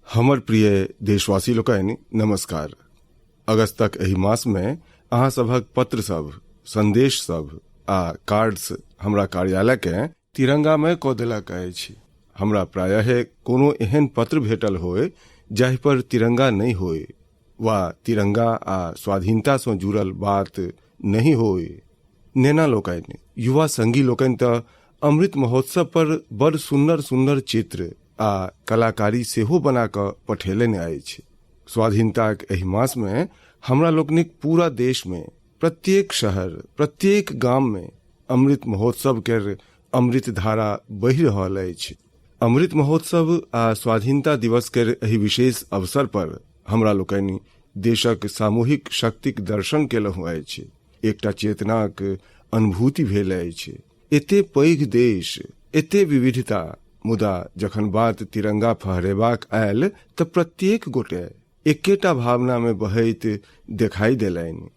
हमर प्रिय देशवासी लोकनि नमस्कार। अगस्तक एहि मास में अहाँ सभक पत्र सब, संदेश सब आ कार्ड्स हमरा कार्यालय के तिरंगामय क देलक अछि। हमरा प्रायः कोनो एहन पत्र भेटल होय जाहि पर तिरंगा नहीं होय वा तिरंगा आ स्वाधीनता से जुड़ल बात नहीं होय। नेना लोकनि, युवा संगी लोकनि त अमृत महोत्सव पर बड़ सुंदर सुंदर चित्र आ कलाकारी सेहो बना क पठेलनि अछि। स्वाधीनताक एहि मास में हमरा लोकनिक पूरा देश में प्रत्येक शहर, प्रत्येक गाम में अमृत महोत्सव के अमृत धारा बहि रहल अछि। अमृत महोत्सव आ स्वाधीनता दिवस के एहि विशेष अवसर पर हमरा लोकनि देशक सामूहिक शक्तिक दर्शन केलहुँ अछि। एकटा चेतनाक अनुभूति भेल अछि। एते पैघ देश, एते विविधता, मुदा जखन बात तिरंगा फहरेबाक आयल त प्रत्येक गोटे एकेटा भावना में बहैत देखाई देलनि।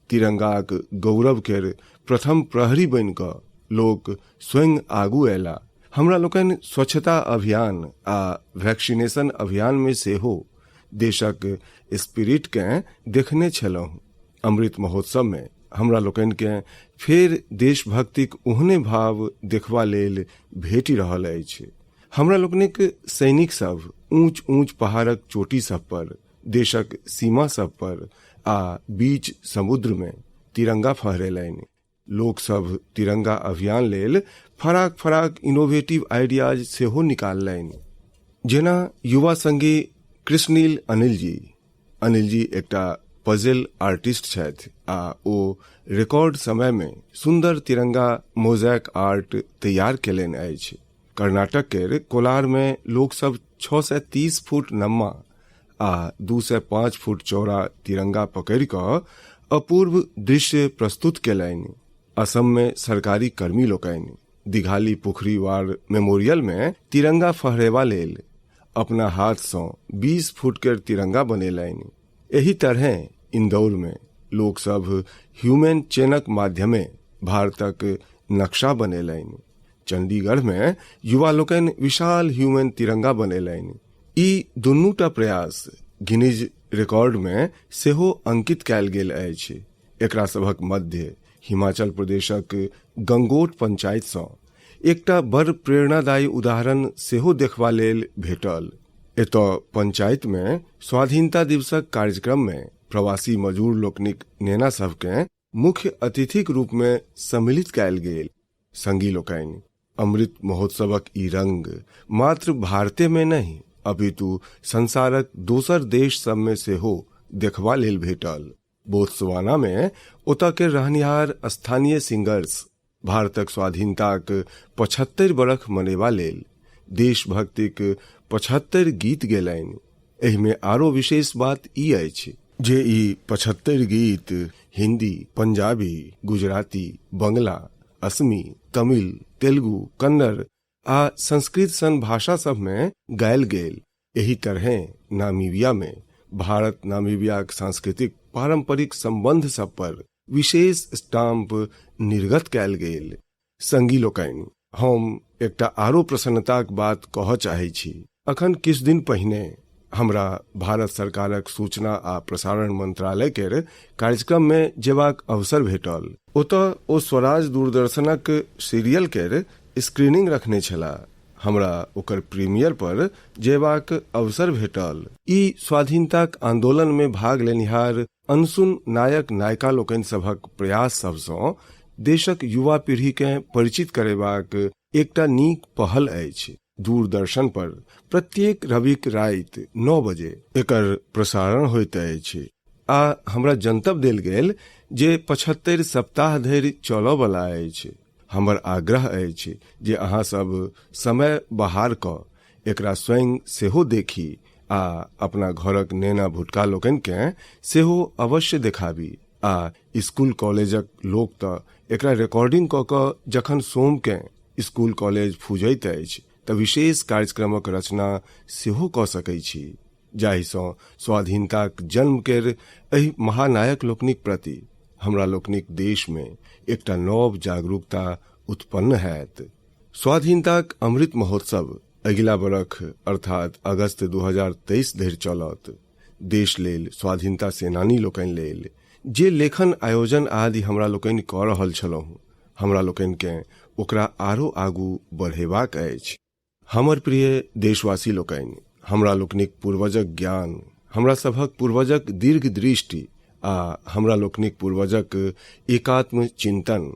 तिरंगाक गौरव केर प्रथम प्रहरी बनि क लोक स्वयं आगू अयला। हमरा लोकनि स्वच्छता अभियान आ वैक्सीनेशन अभियान में सेहो देशक स्पिरिट के देखने छलहुँ। अमृत महोत्सव में हमरा लोकनि के फेर देशभक्तिक ओहने भाव देखबा लेल भेटि रहल अछि। हमरा लोकनिक सैनिक सब ऊंच ऊंच पहाड़क चोटी सब पर, देशक सीमा सब पर आ बीच समुद्र में तिरंगा फहरेलनि। लोक सब तिरंगा अभियान लेल फराक फराक इनोवेटिव आइडियाज सेहो निकाललनि। जेना युवा संगी कृष्णनील अनिल जी एकटा पजल आर्टिस्ट छथि आ ओ रिकॉर्ड समय में सुंदर तिरंगा मोज़ैक आर्ट तैयार केलनि अछि। कर्नाटक के कोलार में लोग सब 630 फुट लम्बा आ 205 फुट चौड़ा तिरंगा पकड़ क अपूर्व दृश्य प्रस्तुत केलनि। असम में सरकारी कर्मी लोकनि दिघाली पोखरीवार मेमोरियल में तिरंगा फहरेवा लेल अपना हाथ से 20 फुट के तिरंगा बनेलनि। एही तरह इंदौर में लोग सब ह्यूमन चेनक माध्यमे भारतक नक्शा बनेलनि। चंडीगढ़ में युवा लोकनि विशाल ह्यूमन तिरंगा बनेलनि। ई दुनूटा प्रयास गिनीज रिकॉर्ड में सेहो अंकित कैल गेल अछि। एकरा सभक मध्य हिमाचल प्रदेशक गंगोट पंचायत से एकटा बड़ प्रेरणादायी उदाहरण सेहो देखबा लेल भेटल। एतऽ पंचायत में स्वाधीनता दिवसक कार्यक्रम में प्रवासी मजदूर लोकनिक नेना सबके मुख्य अतिथिक रूप में सम्मिलित कैल गेल। संगी लोकनि, अमृत महोत्सवक ई रंग मात्र भारते में नहीं अपितु संसारक दोसर देश सब में सेहो देखबा लेल भेटल। बोत्सवाना में ओतऽ के रहनिहार स्थानीय सिंगर्स भारतक स्वाधीनताक 75 बरख मनेबा लेल देशभक्तिक 75 गीत गेलनि। एहि में आरो विशेष बात ई अछि जे ई 75 गीत हिंदी, पंजाबी, गुजराती, बंगला, असमी, तमिल, तेलुगु, कन्नड़ आ संस्कृत सन भाषा सब में गायल गेल। एही तरह नामीबिया में भारत नामीबियाक सांस्कृतिक पारंपरिक संबंध सब पर विशेष स्टाम्प निर्गत कैल गेल। संगी लोकनि, हम एकटा आरो प्रसन्नताक बात कहऽ चाहै छी। अखन किछ दिन पहिने हमरा भारत सरकारक सूचना आ प्रसारण मंत्रालय के कार्यक्रम में जेबाक अवसर भेटल। ओतऽ ओ स्वराज दूरदर्शनक सीरियल के स्क्रीनिंग रखने छला। हमरा ओकर प्रीमियर पर जेबाक अवसर भेटल। ई स्वाधीनताक आंदोलन में भाग लेनिहार अनसुन नायक नायिका लोकनि सभक प्रयास सबसँ देशक युवा पीढ़ी के परिचित करेबाक एकटा नीक पहल अछि। दूरदर्शन पर प्रत्येक रविक रात 9 बजे एकर प्रसारण होइत अछि आ हमरा जनतब देल गेल जे 75 सप्ताह धरि चलऽ वाला अछि। हमर आग्रह अछि जे अहाँ सब समय बाहर क एकरा स्वयं सेहो देखी आ अपना घरक नेना भुटका लोकनि के सेहो अवश्य देखाबी। आ स्कूल कॉलेजक लोक त एकरा रिकॉर्डिंग क क जखन सोम के स्कूल कॉलेज फुजैत अछि त विशेष कार्यक्रमक रचना सेहो क सकै छी, जाहिसँ स्वाधीनताक जन्म केर एहि महानायक लोकनिक प्रति हमरा लोकनिक देश में एकटा नव जागरूकता उत्पन्न हैत। स्वाधीनताक अमृत महोत्सव अगिला बरख अर्थात अगस्त 2023 धरि चलत देश लेल स्वाधीनता सेनानी लोकनि लेल जे लेखन आयोजन आदि हमरा लोकनि कऽ रहल छलहुँ, हमरा लोकनि के ओकरा आरो आगू बढ़ेबाक अछि। हमर प्रिय देशवासी लोकनि, हमरा लोकनिक पूर्वजक ज्ञान, हमरा सभक पूर्वजक दीर्घ दृष्टि आ हमरा लोकनिक पूर्वजक एकात्म चिंतन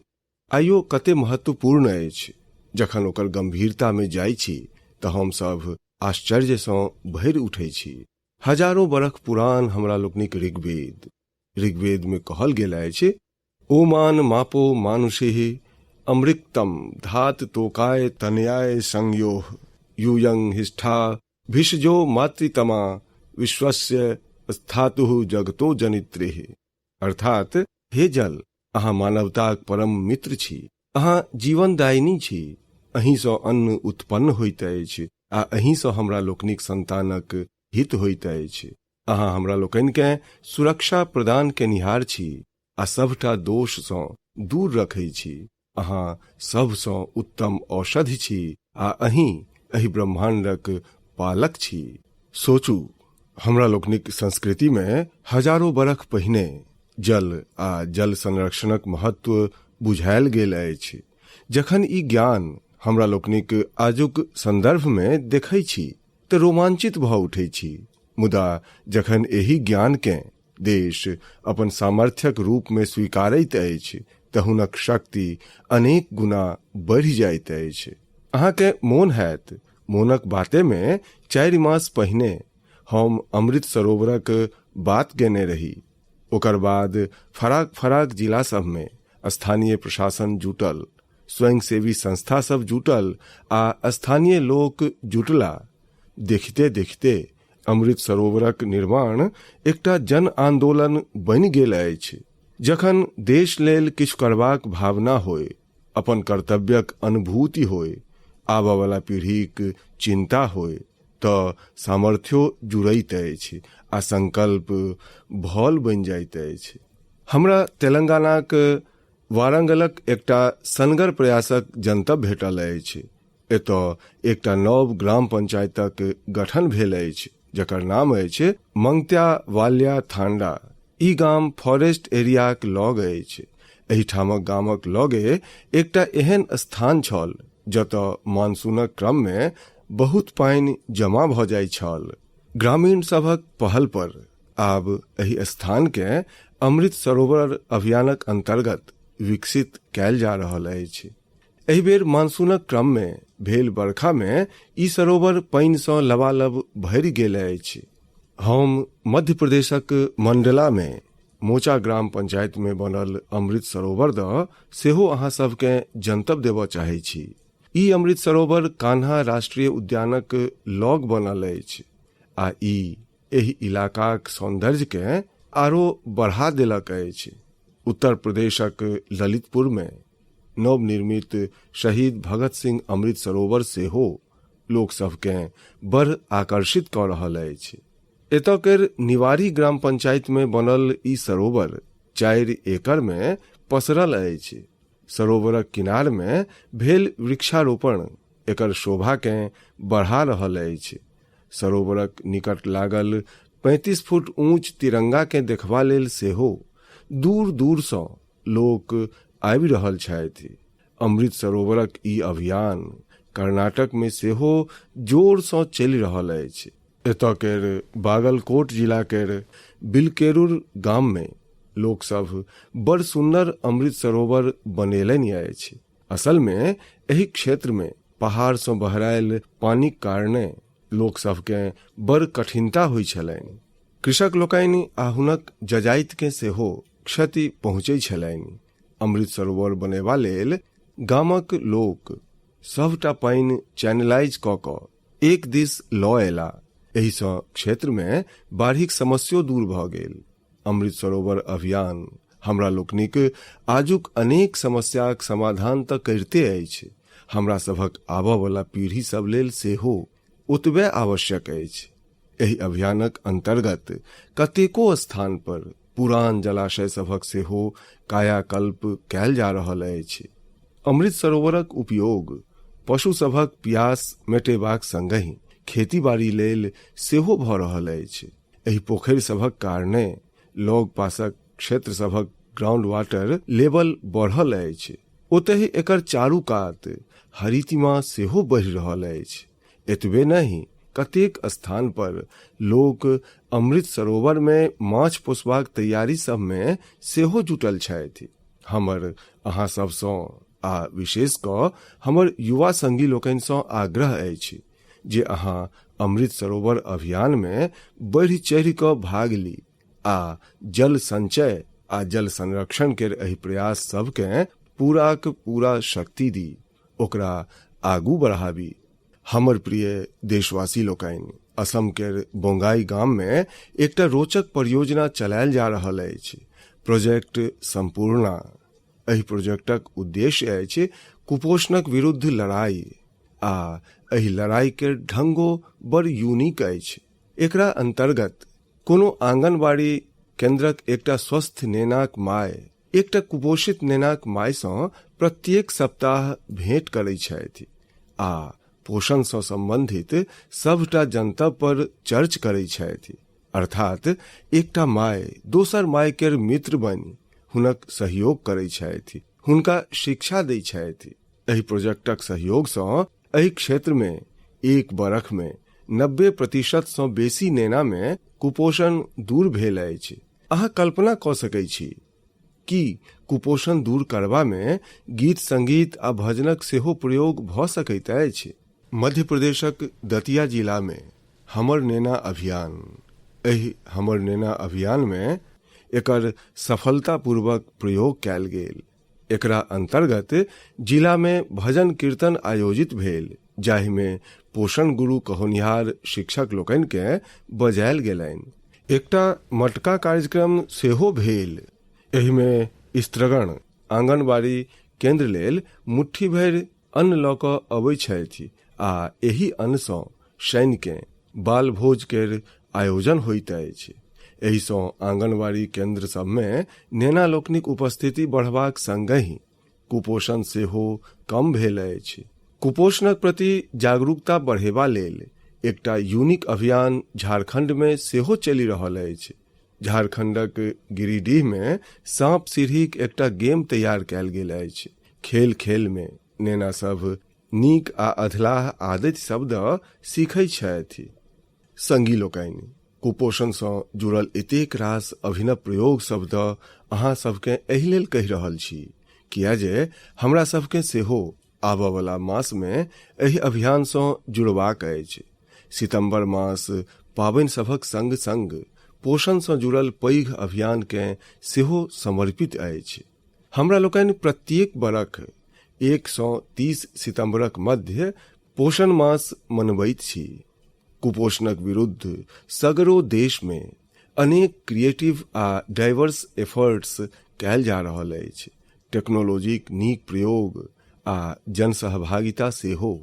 आइयो कते महत्वपूर्ण अछि। जखन ओकर गंभीरता में जाइ छी तऽ हम सब आश्चर्य सँ भरि उठै छी। हजारों बरख पुरान हमरा लोकनिक ऋग्वेद में कहल गेल अछि, ओ मान मापो मानुषिः अमृक्तम धात तोकाय तनयाय संयोः यूयं हिष्ठा भिषजो मातृतमा विश्वस्य स्थातुः जगतो जनित्रिः। अर्थात हे जल, अहाँ मानवताक परम मित्र छी, अहाँ जीवनदायिनी छी, अहीं सँ अन्न उत्पन्न होइत अछि आ अहीं सँ हमरा लोकनिक संतानक हित होइत अछि। अहाँ हमरा लोकनि के सुरक्षा प्रदान केनिहार छी आ सबटा दोष सँ दूर रखै छी। अहाँ सब सँ उत्तम औषधि छी आ अहीं एहि ब्रह्मांडक पालक छी। सोचू, हमरा लोकनिक संस्कृति में हजारों बरख पहिने जल आ जल संरक्षणक महत्व बुझायल गेल अछि। जखन ई ज्ञान हमरा लोकनिक आजुक संदर्भ में देखै छी तऽ रोमांचित भऽ उठै छी। मुदा जखन एही ज्ञान के देश अपन सामर्थ्यक रूप में स्वीकारैत अछि तऽ हुनक शक्ति अनेक गुना बढ़ि जाइत अछि। अहाँ के मोन हैत, मोनक बाते में 4 मास पहिने हम अमृत सरोवरक बात केने रही। ओकर बाद फराक फराक जिला सब में स्थानीय प्रशासन जुटल, स्वयंसेवी संस्था सब जुटल आ स्थानीय लोक जुटला। देखते देखते अमृत सरोवरक निर्माण एकटा जन आंदोलन बनि गेल अछि। जखन देश लेल किछु करबाक भावना होय, अपन कर्तव्यक अनुभूति होय, आबऽ वाला पीढ़ीक चिंता होय, तऽ सामर्थ्यो जुड़ैत अछि आ संकल्प भल बनि जाइत अछि। हमरा तेलंगानाक वारंगलक एकटा सनगर प्रयासक जनतब भेटल अछि। एतऽ एकटा नव ग्राम पंचायतक गठन भेल अछि जकर नाम अछि मंगत्यावाल्या थांडा। ई गाम फॉरेस्ट एरियाक लग अछि। एहिठामक गामक लगे एकटा एहन स्थान छल जतऽ मानसूनक क्रम में बहुत पानि जमा भऽ जाइ छल। ग्रामीण सभक पहल पर आब एहि स्थान के अमृत सरोवर अभियानक अंतर्गत विकसित कैल जा रहल अछि। एहि बेर मानसूनक क्रम में भेल बरखा में ई सरोवर पानि सँ लबालब भरि गेल अछि। हम मध्य प्रदेशक मंडला में मोचा ग्राम पंचायत में बनल अमृत सरोवर दऽ सेहो अहाँ सबके जनतब देबऽ चाहै छी। ई अमृत सरोवर कान्हा राष्ट्रीय उद्यानक लग बनल अछि आ ई एहि इलाकाक सौंदर्य के आरो बढ़ा देलक अछि। उत्तर प्रदेशक ललितपुर में नवनिर्मित शहीद भगत सिंह अमृत सरोवर सेहो लोक सबके बड़ आकर्षित कऽ रहल अछि। एतऽ केर निवारी ग्राम पंचायत में बनल ई सरोवर 4 एकड़ में पसरल अछि। सरोवरक किनार में भेल वृक्षारोपण एकर शोभा के बढ़ा रहल अछि। सरोवरक निकट लागल 35 फुट ऊंच तिरंगा के देखबा लेल सेहो दूर दूर सँ लोक आबि रहल छथि। अमृत सरोवरक ई अभियान कर्नाटक में सेहो जोर सँ चलि रहल अछि। एतऽ केर बागलकोट जिला केर बिलकेरुर गाम में लोक सब बड़ सुंदर अमृत सरोवर बनेलनि अछि। असल में एहि क्षेत्र में पहाड़ सँ बहरायल पानिक कारणे लोक सबके बड़ कठिनता होइ छलनि। कृषक लोकनि आ हुनक जजाइत के सेहो क्षति पहुँचै छलनि। अमृत सरोवर बनेबा लेल गामक लोक सबटा पानि चैनलाइज कऽ कऽ एक दिस लऽ एला। एहि सँ क्षेत्र में बाढ़िक समस्या दूर भऽ गेल। अमृत सरोवर अभियान हमरा लोकनिक आजुक अनेक समस्याक समाधान तऽ करिते अछि, हमरा सभक आबऽ वाला पीढ़ी सब लेल सेहो ओतबे आवश्यक अछि। एहि अभियानक अंतर्गत कतेको स्थान पर पुरान जलाशय सभक सेहो कायाकल्प कैल जा रहल अछि। अमृत सरोवरक उपयोग पशु सभक प्यास मेटेबाक संगहि खेती बाड़ी लेल सेहो भऽ रहल अछि। एहि पोखरि सभक कारणे लग पासक क्षेत्र सभक ग्राउंड वाटर लेवल बढ़ल अछि। ओतहि एकर चारू कात हरितिमा सेहो बढ़ि रहल अछि। एतबे नहीं, कतेक स्थान पर लोक अमृत सरोवर में माछ पोसबाक तैयारी सब में सेहो जुटल छथि। हमर अहाँ सबसँ आ विशेष कऽ हमर युवा संगी लोकनि सँ आग्रह अछि जे अहाँ अमृत सरोवर अभियान में बढ़ि चढ़ि कऽ भाग ली आ जल संचय आ जल संरक्षण के एहि प्रयास सबके पूराक पूरा शक्ति दी, ओकरा आगू बढ़ाबी। हमर प्रिय देशवासी लोकनि, असम के बोंगाई गाम में एकटा रोचक परियोजना चलायल जा रहल अछि, प्रोजेक्ट संपूर्णा। एहि प्रोजेक्टक उद्देश्य अछि कुपोषणक विरुद्ध लड़ाई आ एहि लड़ाई के ढंगो बड़ यूनिक अछि। एकरा अंतर्गत कोनो आंगनबाड़ी केंद्रक एकटा स्वस्थ नेनाक माय एकटा कुपोषित नेनाक माय सँ प्रत्येक सप्ताह भेंट करैत छथि आ पोषण सँ संबंधित सबटा जनतब पर चर्च करैत छथि। अर्थात एकटा माय दोसर माय केर मित्र बनि हुनक सहयोग करैत छथि, हुनका शिक्षा दैत छथि। एहि प्रोजेक्टक सहयोग सँ एहि क्षेत्र में एक बरख में 90% सँ बेसी नेना में कुपोषण दूर भेल अछि। अहाँ कल्पना कऽ सकैत छी कि कुपोषण दूर करबा में गीत संगीत आ भजनक सेहो प्रयोग भऽ सकैत अछि। मध्य प्रदेशक दतिया जिला में हमर नेना अभियान, एहि हमर नेना अभियान में एकर सफलतापूर्वक प्रयोग कयल गेल। एकरा अंतर्गत जिला में भजन कीर्तन आयोजित भेल, जाहि में पोषण गुरु कहनिहार शिक्षक लोकनि के बजायल गेलनि। एकटा मटका कार्यक्रम सेहो भेल। एहि में स्त्रीगण आंगनबाड़ी केंद्र लेल मुट्ठी भरि अन्न लऽ कऽ अबैत छथि आ एहि अन्न सँ शनि के बाल भोज केर आयोजन होइत अछि। एहि सँ आंगनबाड़ी केंद्र सब में नेना लोकनिक उपस्थिति बढ़बाक संगहि कुपोषण सेहो कम भेल अछि। कुपोषणक प्रति जागरूकता बढ़ेबा लेल एकटा यूनिक अभियान झारखंड में सेहो चलि रहल अछि। झारखंडक गिरिडीह में सांप सीढ़ीक एकटा गेम तैयार कयल गेल अछि। खेल खेल में नेना सब नीक आ अधलाह आदति शब्द सीखै छथि। संगी लोकनि, कुपोषण सँ जुड़ल एतेक रास अभिनव प्रयोग शब्द अहाँ सबके एहि लेल कहि रहल छी किया जे हमरा सबके सेहो आबऽ वाला मास में एहि अभियान सँ जुड़बाक अछि। सितंबर मास पाबनि सभक संग संग पोषण सँ जुड़ल पैघ अभियान के सेहो समर्पित अछि। हमरा लोकनि प्रत्येक बरख 1 सँ 30 सितंबरक मध्य पोषण मास मनबैत छी। कुपोषणक विरुद्ध सगरो देश में अनेक क्रिएटिव आ डाइवर्स एफर्ट्स कयल जा रहल अछि। टेक्नोलॉजीक नीक प्रयोग आ जनसहभागिता सेहो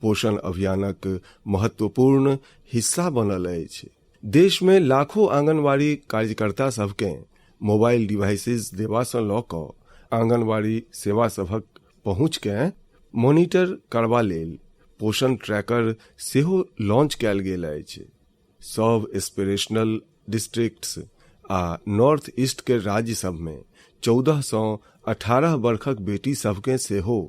पोषण अभियानक महत्वपूर्ण हिस्सा बनल अछि। देश में लाखों आंगनबाड़ी कार्यकर्ता सबके मोबाइल डिवाइसेस देवा सँ लऽ कऽ आंगनबाड़ी सेवा सभक पहुँच के मॉनिटर करबा लेल पोषण ट्रैकर सेहो लॉन्च कयल गेल अछि। सब एस्पिरेशनल डिस्ट्रिक्ट्स आ नॉर्थ ईस्ट के राज्य सब में 14 सँ 18 वर्षक बेटी सबके सेहो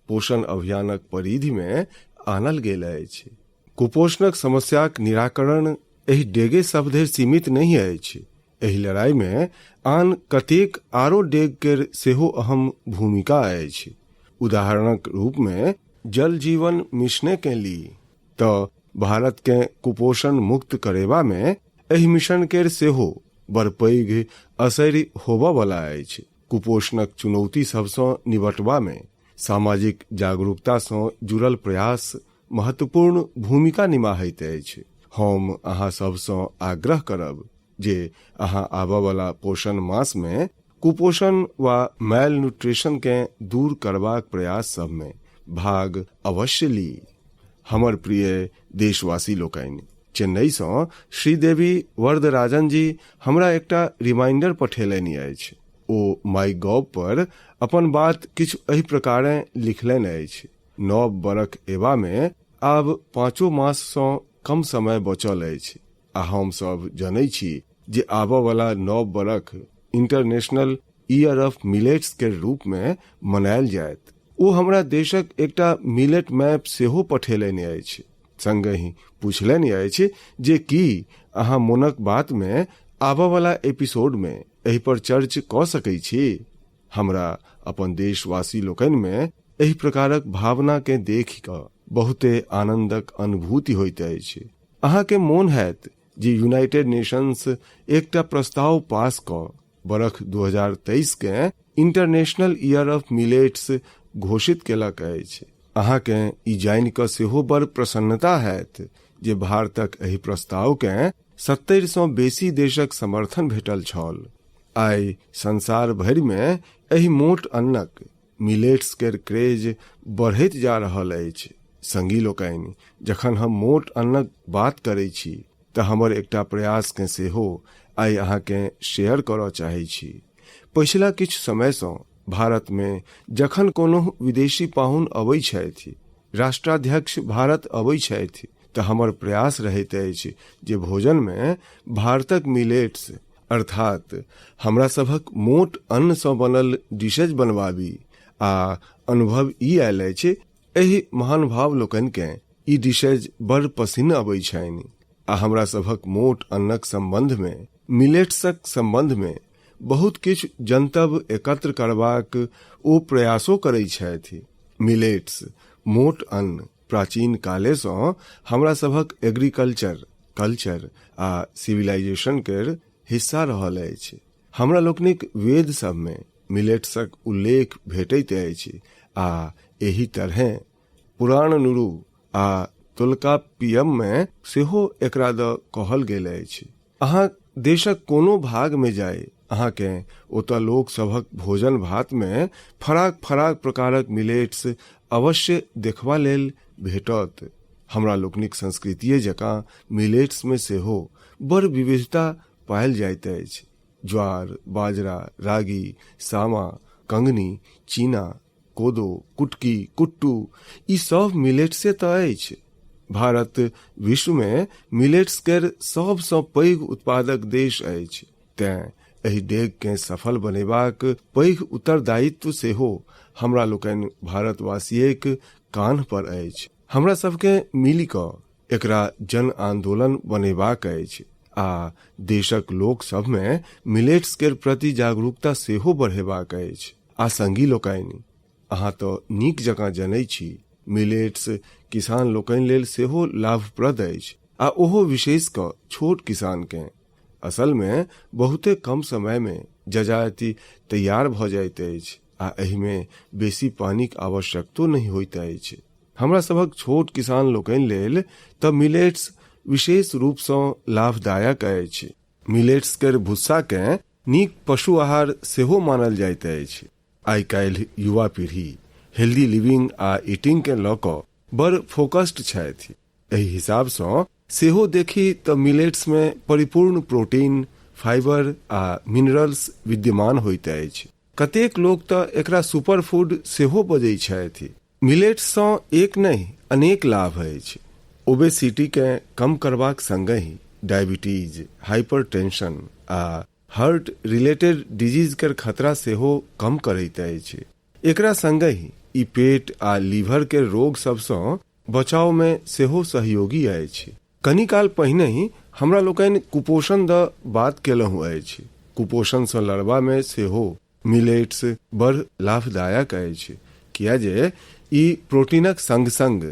पोषण अभियानक परिधि में आनल गेल अछि। कुपोषणक समस्याक निराकरण एहि डेगे सब धरि सीमित नहीं अछि। एहि लड़ाई में आन कतेक आरो डेग केर सेहो अहम भूमिका अछि। उदाहरणक रूप में जल जीवन मिशन के ली तऽ भारत के कुपोषण मुक्त करेबा में एहि मिशन केर सेहो बड़ पैघ असरि होबऽ वाला अछि। कुपोषणक चुनौती सब सँ निबटबा में सामाजिक जागरूकता सँ जुड़ल प्रयास महत्वपूर्ण भूमिका निभाबैत अछि। हम अहाँ सब सँ आग्रह करब जे अहाँ आबऽ वाला पोषण मास में कुपोषण वा मैल न्यूट्रिशन के दूर करबाक प्रयास सब में भाग अवश्य ली। हमर प्रिय देशवासी लोकनि, चेन्नई सँ श्रीदेवी वरदराजन जी हमरा एकटा रिमाइंडर पठेलनि अछि। ओ माई गॉव पर अपन बात किछु एहि प्रकारे लिखलनि अछि। नव बरख एबा में आब 5 मास सँ कम समय बचल अछि आ हम सब जनै छी जे आबऽ वाला नव बरख इंटरनेशनल ईयर ऑफ मिलेट्स के रूप में मनायल जायत। ओ हमरा देशक एकटा मिलेट मैप सेहो पठेलनि अछि, संगहि पूछलनि अछि जे की अहाँ मोनक बात में आबऽ वाला एपिसोड में एहि पर चर्च क सकै छी। हमरा अपन देशवासी लोकनि में एहि प्रकारक भावना के देखि क बहुते आनंदक अनुभूति होइत अछि। अहाँ के मोन हैत जे यूनाइटेड नेशंस एकटा प्रस्ताव पास क बरख 2023 के इंटरनेशनल ईयर ऑफ मिलेट्स घोषित केलक अछि। अहाँ के ई जानि क सेहो बड़ प्रसन्नता हैत जे भारतक एहि प्रस्ताव के 70 सँ बेसी देशक समर्थन भेटल छल। आइ संसार भरि में एहि मोट अन्नक मिलेट्स केर क्रेज बढ़ैत जा रहल अछि। संगी लोकनि, जखन हम मोट अन्नक बात करै छी तऽ हमर एकटा प्रयास के सेहो आइ अहाँ के शेयर करऽ चाहै छी। पिछला किछु समय सँ भारत में जखन कोनो विदेशी पाहुन अबै छथि, राष्ट्राध्यक्ष भारत अबै छथि, तऽ हमर प्रयास रहैत अछि जे भोजन में भारतक मिलेट्स अर्थात हमरा सभक मोट अन्न सँ बनल डिशेज बनवाबी। आ अनुभव ई आयल अछि एहि महानुभाव लोकनि के ई डिशेज बड़ पसिन्न अबै छनि आ हमरा सभक मोट अन्नक संबंध में, मिलेट्सक संबंध में बहुत किछु जनतब एकत्र करबाक ओ प्रयासो करै छथि। मिलेट्स मोट अन्न प्राचीन काले सँ हमरा सभक एग्रीकल्चर, कल्चर आ सिविलाइजेशन केर हिस्सा रहल अछि। हमरा लोकनिक वेद सब में मिलेट्सक उल्लेख भेटैत अछि आ एही तरह पुराणनुरु आ तोल्काप्पियम में सेहो एकरा द कहल गेल अछि। अहाँ देशक कोनो भाग में जाय, अहाँ के ओतऽ लोक सभक भोजन भात में फराक फराक प्रकारक मिलेट्स अवश्य देखबा लेल भेटत। हमरा लोकनिक संस्कृतिये जकाँ मिलेट्स में सेहो बड़ विविधता पायल जाइत अछि। ज्वार, बाजरा, रागी, सामा, कंगनी, चीना, कोदो, कुटकी, कुट्टू ई सब मिलेट्से तऽ अछि। भारत विश्व में मिलेट्स केर सबसँ पैघ उत्पादक देश अछि, तें एहि डेग के सफल बनेबाक पैघ उत्तरदायित्व सेहो हमरा लोकनि भारतवासियक कान्ह पर अछि। हमरा सबके मिली क एकरा जन आंदोलन बनेबाक अछि आ देशक लोक सब में मिलेट्स केर प्रति जागरूकता सेहो बढ़ेबाक अछि। आ संगी लोकनि, अहाँ तो नीक जकाँ जनै छी मिलेट्स किसान लोकनि लेल सेहो लाभप्रद अछि आ ओहो विशेष क छोट किसान के। असल में बहुते कम समय में जजाति तैयार भ जाइत अछि आ एहि में बेसी पानिक आवश्यकतो नहीं होइत अछि। हमरा सभक छोट किसान लोकनि लेल तऽ मिलेट्स विशेष रूप सँ लाभदायक अछि। मिलेट्स केर भुस्सा के नीक पशु आहार सेहो मानल जाइत अछि। आइ काल्हि युवा पीढ़ी हेल्दी लिविंग आ ईटिंग के लऽ कऽ बड़ फोकस्ड छथि। एहि हिसाब सँ सेहो देखी तऽ मिलेट्स में परिपूर्ण प्रोटीन, फाइबर आ मिनरल्स विद्यमान होइत अछि। कतेक लोक तऽ एकरा सुपर फूड सेहो बजै छथि। मिलेट्स सँ एक नहीं अनेक लाभ अछि। ओबेसिटी के कम करबाक संगहि डायबिटीज, हाइपरटेंशन आ हार्ट रिलेटेड डिजीज कर खतरा सेहो कम करैत अछि। एकरा संगहि ई पेट आ लीवर के रोग सब सँ बचाव में सेहो सहयोगी अछि। कनी काल पहिने ही हमरा लोकनि कुपोषण द बात केलहुँ अछि। कुपोषण सँ लड़बा में सेहो मिलेट्स बड़ लाभदायक अछि, किया जे ई प्रोटीनक संग संग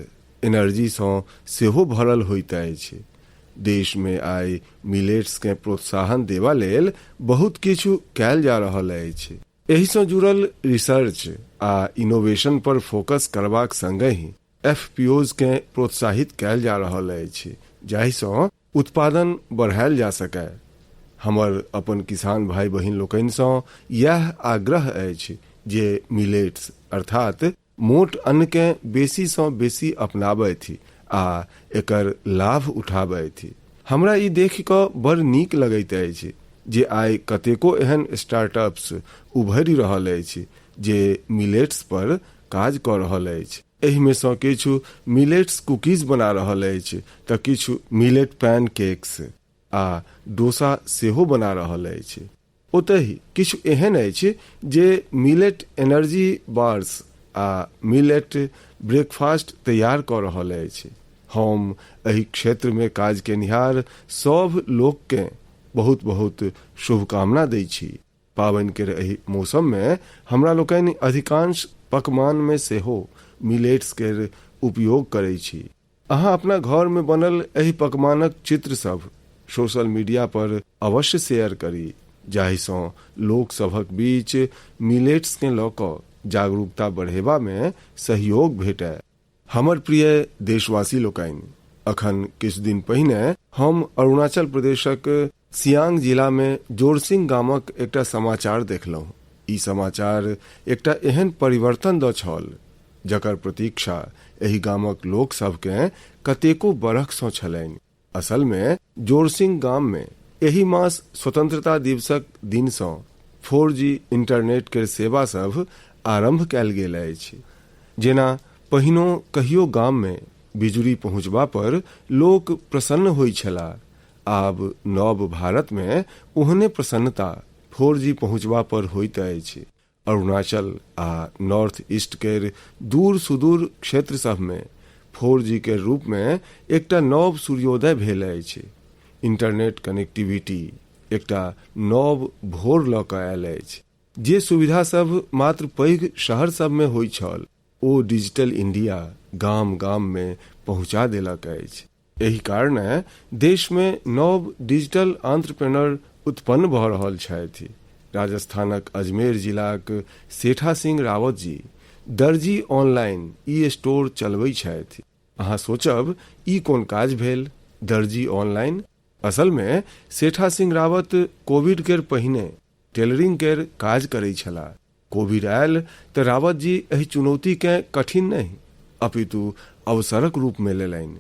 एनर्जी सँ सेहो भरल होइत अछि। देश में आइ मिलेट्स के प्रोत्साहन देवा लेल बहुत किछु कैल जा रहल अछि। एहि सँ जुड़ल रिसर्च आ इनोवेशन पर फोकस करबाक संगहि एफपीओज के प्रोत्साहित कैल जा रहल अछि, जाहि सँ उत्पादन बढ़ायल जा सकै। हमर अपन किसान भाई बहिन लोकनि सँ यह आग्रह अछि जे मिलेट्स अर्थात मोट अन्न के बेसी सँ बेसी अपनाबैथि आ एकर लाभ उठाबैथि। हमरा ई देख कऽ बड़ नीक लगैत अछि जे आइ कतेको एहन स्टार्टअप्स उभरि रहल अछि जे मिलेट्स पर काज कऽ रहल अछि एहि में सँ किछु मिलेट्स कुकीज बना रहल अछि तऽ किछु मिलेट पैन केक्स आ डोसा सेहो बना रहल अछि। ओतहि किछु एहन अछि जे मिलेट एनर्जी बार्स आ मिलेट ब्रेकफास्ट तैयार कऽ रहल अछि। हम एहि क्षेत्र में काज केनिहार सब लोककेँ बहुत बहुत शुभकामना दै छी। पावनि के एहि मौसम में हमरा लोकनि अधिकांश पकवान में सेहो मिलेट्स के उपयोग करै छी। अहाँ अपना घर में बनल एहि पकवानक चित्र सब सोशल मीडिया पर अवश्य शेयर करी, जाहि सँ लोक सभक बीच मिलेट्स के लऽ कऽ जागरूकता बढ़ेबा में सहयोग भेटै। हमर प्रिय देशवासी लोकनि, अखन किछु दिन पहिने हम अरुणाचल प्रदेशक सियांग जिला में जोरसिंग गामक एकटा समाचार देखलहुँ। ई समाचार एकटा एहन परिवर्तन दऽ छल जकर प्रतीक्षा एहि गामक लोक सबकेँ कतेको बरख सँ छलनि। असल में जोरसिंग गाम में एहि मास स्वतंत्रता दिवसक दिन सँ 4G इंटरनेट के सेवा सब आरंभ कयल गेल अछि। जेना पहिनो कहियो गाम में बिजुली पहुँचबा पर लोक प्रसन्न होइ छलाह, आब नव भारत में ओहने प्रसन्नता 4G पहुँचबा पर होइत अछि। अरुणाचल आ नॉर्थ ईस्ट के दूर सुदूर क्षेत्र सब में 4G के रूप में एकटा नव सूर्योदय भेल अछि। इंटरनेट कनेक्टिविटी एकटा नव भोर लऽ कऽ आयल अछि। जे सुविधा सब मात्र पैघ शहर सब में होइ छल, ओ डिजिटल इंडिया गाम गाम में पहुँचा देलक अछि। एहि कारणे देश में नव डिजिटल एंटरप्रेन्योर उत्पन्न भऽ रहल छथि। राजस्थानक अजमेर जिलाक सेठा सिंह रावत जी दर्जी ऑनलाइन ई स्टोर चलबै छथि। अहाँ सोचब ई कोन काज भेल, दर्जी ऑनलाइन? असल में सेठा सिंह रावत कोविड के पहिने टेलरिंग के काज करै छलाह। कोविड आयल तऽ रावत जी एहि चुनौती के कठिन नहीं अपितु अवसरक रूप में लेलनि।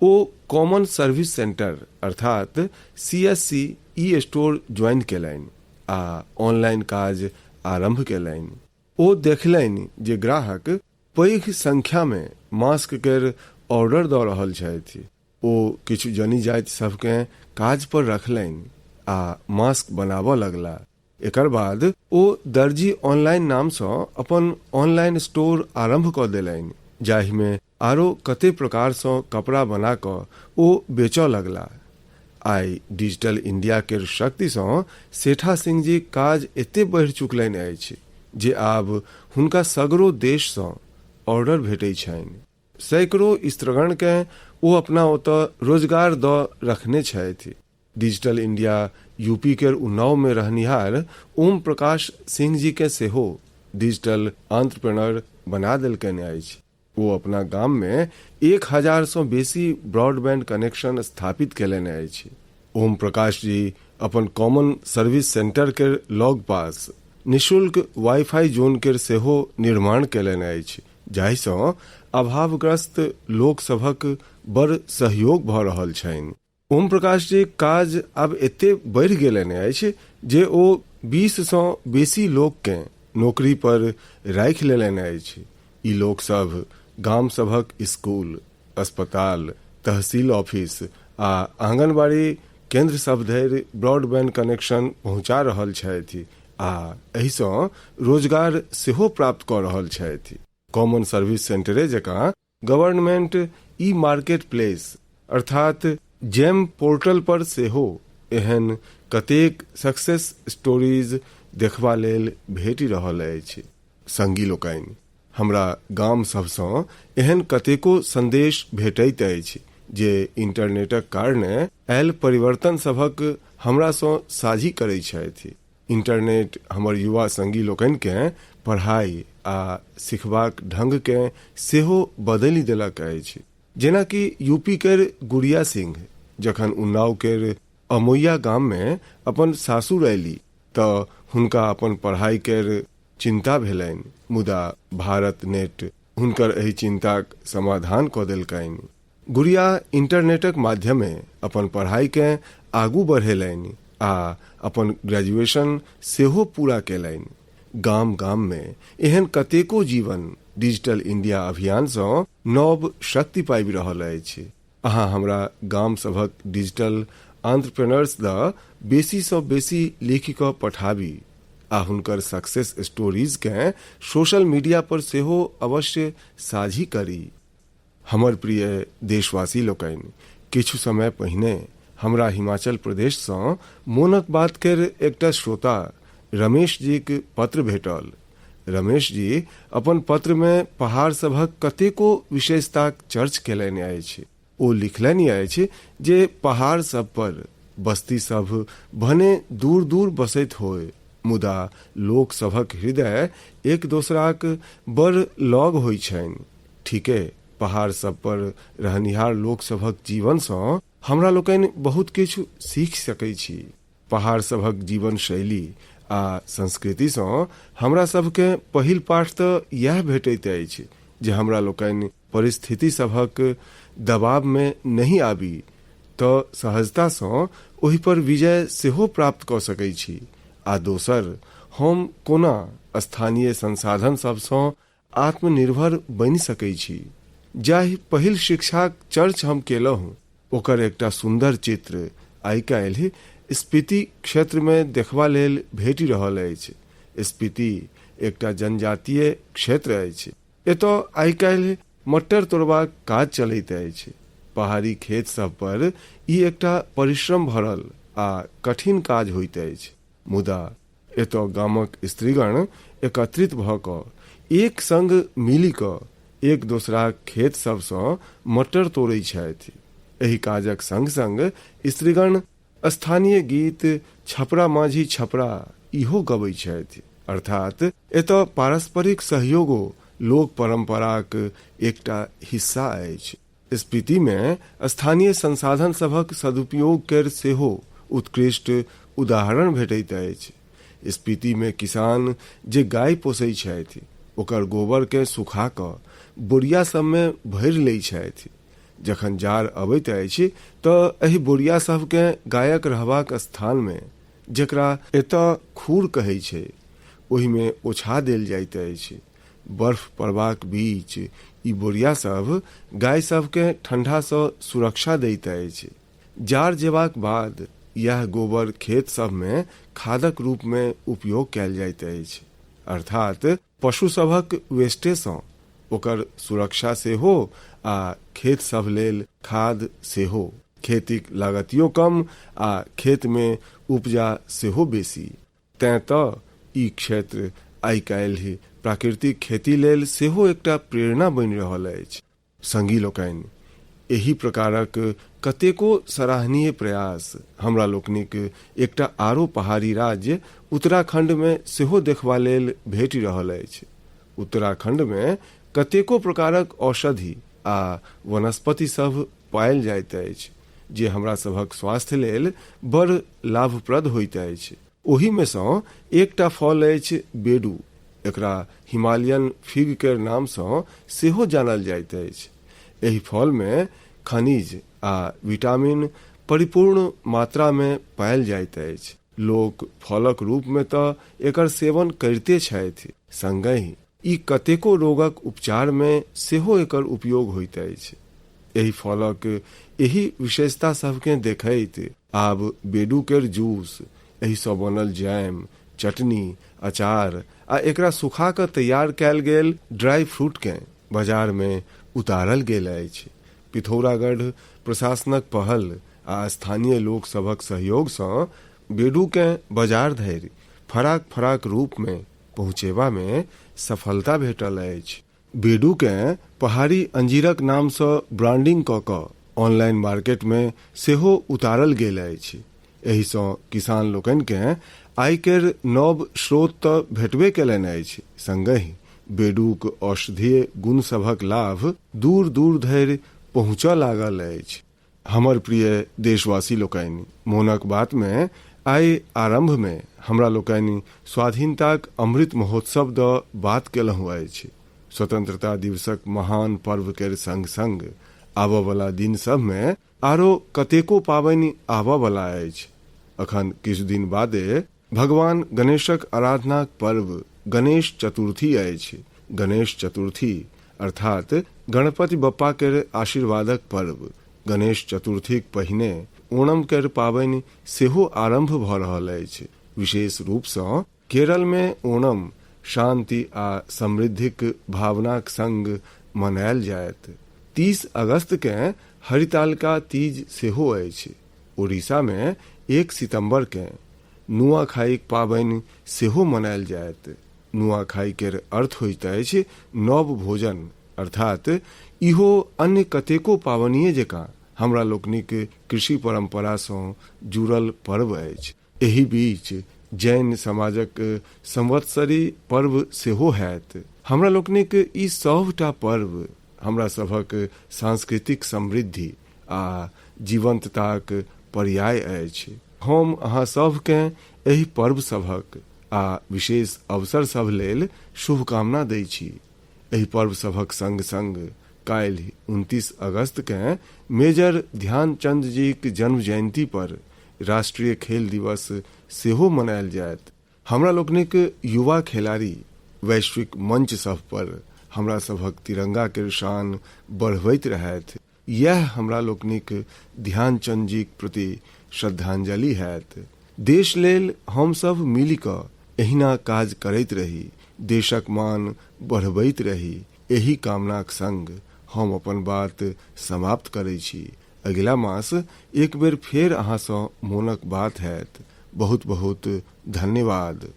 ओ कॉमन सर्विस सेंटर अर्थात CSC ई स्टोर ज्वाइन केलनि आ ऑनलाइन काज आरंभ केलनि। ओ देखलनि जे ग्राहक पैघ संख्या में मास्क के ऑर्डर दऽ रहल छथि। ओ किछु जनी जाति सबकेँ काज पर रखलनि आ मास्क बनाबऽ लगला। एकर बाद ओ दर्जी ऑनलाइन नाम सँ अपन ऑनलाइन स्टोर आरंभ कऽ देलनि, जाहि में आरो कते प्रकार सँ कपड़ा बना कऽ ओ बेचऽ लगला। आइ डिजिटल इंडिया के शक्ति सँ सेठा सिंह जी काज एते बढ़ि चुकलनि अछि जे आब हुनका सगरो देश सँ ऑर्डर भेटै छनि। सैकड़ों स्त्रीगण के ओ अपना ओतऽ रोजगार दऽ रखने छथि। डिजिटल इंडिया यूपी के उन्नाव में रहनिहार ओम प्रकाश सिंह जी के सेहो डिजिटल एंटरप्रेन्योर बना देलकनि अछि। वो अपना गाम में 1000 सँ बेसी ब्रॉडबैंड कनेक्शन स्थापित केलनि अछि। ओम प्रकाश जी अपन कॉमन सर्विस सेंटर के लॉग पास निःशुल्क वाईफाई जोन के सेहो निर्माण केलनि अछि, जाहि सँ अभावग्रस्त लोक सभक बड़ सहयोग भऽ रहल छनि। ओम प्रकाश जी काज आब एते बढ़ि गेलनि अछि जे ओ 20 सँ बेसी लोक के नौकरी पर राखि लेलनि अछि। ई लोक सब गाम सभक स्कूल, अस्पताल, तहसील ऑफिस आ आंगनबाड़ी केंद्र सब धरि ब्रॉडबैंड कनेक्शन पहुंचा रहल छथि आ एहि सँ रोजगार सेहो प्राप्त कऽ रहल छथि। कॉमन सर्विस सेंटरे जकाँ गवर्नमेंट ई मार्केट प्लेस अर्थात जेम पोर्टल पर सेहो एहन कतेक सक्सेस स्टोरीज देखबा लेल भेटि रहल अछि। संगी लोकनि, हमरा गाम सब सँ एहन कतेको संदेश भेटैत अछि जे इंटरनेटक कारणे आयल परिवर्तन सभक हमरा सँ साझी करै छथि। इंटरनेट हमर युवा संगी लोकनि के पढ़ाई आ सिखबाक ढंग के सेहो बदलि देलक अछि। जेना कि यूपी के गुड़िया सिंह जखन उन्नाव के अमोइया गाम में अपन सासुर अयली तऽ हुनका अपन पढ़ाई के चिंता भेलनि, मुदा भारत नेट हुनकर एहि चिंताक समाधान कऽ देलकनि। गुड़िया इंटरनेटक माध्यमे अपन पढ़ाई के आगू बढ़ेलनि आ अपन ग्रेजुएशन सेहो पूरा केलनि। गाम गाम में एहन कतेको जीवन डिजिटल इंडिया अभियान सँ नव शक्ति पाबि रहल अछि। अहाँ हमरा गाम सभक डिजिटल एंटरप्रेन्योर्स द बेसी सँ बेसी लिखि कऽ पठाबी आ हुनकर सक्सेस स्टोरीज केँ सोशल मीडिया पर सेहो अवश्य साझी करी। हमर प्रिय देशवासी लोकनि, किछु समय पहिने हमरा हिमाचल प्रदेश सँ मोनक बात केर एकटा श्रोता रमेश जीक पत्र भेटल। रमेश जी अपन पत्र में पहाड़ सभक कतेको विशेषताक चर्च केलनि अछि। ओ लिखलनि अछि जे पहाड़ सब पर बस्ती सब भने दूर दूर बसैत होय, मुदा लोक सभक हृदय एक दोसराक बड़ लग होइ छनि। ठीके, पहाड़ सब पर रहनिहार लोक सभक जीवन सँ हमरा लोकनि बहुत किछु सीख सकै छी। पहाड़ सभक जीवन शैली आ संस्कृति सँ हमरा सबके पहिल पाठ तऽ यह भेटैत अछि जे हमरा लोकनि परिस्थिति सभक दबाव में नहीं आबी तऽ सहजता सँ ओहि पर विजय सेहो प्राप्त कऽ सकै छी। आ दोसर, हम कोना स्थानीय संसाधन सब सँ आत्मनिर्भर बनि सकै छी। जाहि पहिल शिक्षाक चर्च हम केलहुँ ओकर एकटा सुंदर चित्र आइ काल्हि स्पीति क्षेत्र में देखबा लेल भेटि रहल अछि। स्पीति एकटा जनजातीय क्षेत्र अछि। एतय आइ काल्हि मट्टर तोड़बाक काज चलैत अछि। पहाड़ी खेत सब पर ई एकटा परिश्रम भरल आ कठिन काज होइत अछि, मुदा एतय गामक स्त्रीगण एकत्रित भऽ कऽ एक संग मिलि कऽ एक दोसराक खेत सब सँ मट्टर तोड़ै छथि। एहि काजक संग संग स्त्रीगण स्थानीय गीत छपरा माझी छपरा इहो गबै छथि। अर्थात एतय पारस्परिक सहयोगो लोक परंपराक एकटा हिस्सा अछि। स्पीति में स्थानीय संसाधन सभक सदुपयोग केर सेहो उत्कृष्ट उदाहरण भेटैत अछि। स्पीति में किसान जे गाय पोसै छथि ओकर गोबर के सुखा कऽ बोरिया सब में भरि लै छथि। जखन जाड़ अबैत अछि तऽ एहि बोरिया सबके गायक रहबाक स्थान में, जेकरा एतय खूर कहै छै, ओहि में ओछा देल जाइत अछि। बर्फ पड़बाक बीच ई बोरिया सब गाय सबके ठंडा सँ सुरक्षा दैत अछि। जाड़ जेबाक बाद यह गोबर खेत सब में खादक रूप में उपयोग कैल जाइत अछि। अर्थात पशु सभक वेस्टे सँ ओकर सुरक्षा सेहो आ खेत सब लेल खाद सेहो। खेतीक लागतियो कम आ खेत में उपजा सेहो बेसी। तें तऽ ई क्षेत्र आइ काल्हि प्राकृतिक खेती लेल सेहो एकटा प्रेरणा बनि रहल अछि। संगी लोकनि, एही प्रकारक कतेको सराहनीय प्रयास हमरा लोकनिक एकटा आरो पहाड़ी राज्य उत्तराखंड में सेहो देखबा लेल भेटि रहल अछि। उत्तराखंड में कतेको प्रकारक औषधि आ वनस्पति सब पायल जाइत अछि जे हमरा सभक स्वास्थ्य लेल बड़ लाभप्रद होइत अछि। ओही में सँ एकटा फल अछि बेडू। एकरा हिमालयन फिग के नाम सँ सेहो जानल जाइत अछि। एहि फल में खनिज आ विटामिन परिपूर्ण मात्रा में पायल जाइत अछि। लोक फलक रूप में तऽ एकर सेवन करिते छथि, संगहि ई कतेको रोगक उपचार में सेहो एकर उपयोग होइत अछि। एहि फलक एही विशेषता सबके देखैत आब बेडू केर जूस, एही सँ बनल जैम, चटनी, अचार आ एकरा सुखा कऽ तैयार कैल गेल ड्राई फ्रूट के बाजार में उतारल गेल अछि। पिथौरागढ़ प्रशासनक पहल आ स्थानीय लोक सभक सहयोग सँ बेडू के बाजार धरि फराक फराक रूप में पहुँचेबा में सफलता भेटल अछि। बेडू के पहाड़ी अंजीरक नाम सँ ब्रांडिंग कऽ कऽ ऑनलाइन मार्केट में सेहो उतारल गेल अछि। एही सँ किसान लोकनि के आय केर नव स्रोत तऽ भेटबे केलनि अछि, संगहि बेडूक औषधीय गुण सभक लाभ दूर दूर धरि पहुँचऽ लागल अछि। हमर प्रिय देशवासी लोकनि, मोनक बात में आइ आरंभ में हमरा लोकनि स्वाधीनताक अमृत महोत्सव द बात केलहुँ अछि। स्वतंत्रता दिवसक महान पर्व केर संग संग आबऽ वाला दिन सब में आरो कतेको पाबनि आबऽ वाला अछि। अखन किछु दिन बादे भगवान गणेशक आराधनाक पर्व गणेश चतुर्थी अछि, गणेश चतुर्थी अर्थात गणपति बप्पा के आशीर्वादक पर्व। गणेश चतुर्थीक पहिने ओणम के पाबनि सेहो आरंभ भ रहल अछि। विशेष रूप सँ केरल में ओणम शांति आ समृद्धिक भावनाक संग मनायल जायत। 30 अगस्त के हरितालिका तीज सेहो अछि। उड़ीसा में 1 सितंबर के नुआखाई पाबनि सेहो मनायल जायत। नुआखाई के अर्थ होइत अछि नव भोजन, अर्थात इहो अन्य कतेको पावनिये जकाँ हमरा लोकनिक कृषि परंपरा सँ जुड़ल पर्व अछि। एहि बीच जैन समाजक संवत्सरी पर्व सेहो हैत। हमरा लोकनिक ई सभटा पर्व हमरा सभक सांस्कृतिक समृद्धि आ जीवंतताक पर्याय अछि। हम अहाँ सबके एहि पर्व सभक आ विशेष अवसर सब लेल शुभकामना दै छी। एहि पर्व सभक संग संग काल्हि 29 अगस्त के मेजर ध्यानचंद जी के जन्म जयंती पर राष्ट्रीय खेल दिवस सेहो मनायल जायत। हमरा लोकनिक युवा खिलाड़ी वैश्विक मंच सब पर हमरा सभक तिरंगा के शान बढ़बैत रहथि। यह हमरा लोकनिक ध्यानचंद जी के प्रति श्रद्धांजलि हैत। देश लेल हम सब मिली कऽ एहिना काज करैत रही, देशक मान बढ़बैत रही। एही कामनाक संग हम अपन बात समाप्त करै छी। अगिला मास एक बेर फेर अहाँ सँ मोनक बात हैत। बहुत बहुत धन्यवाद।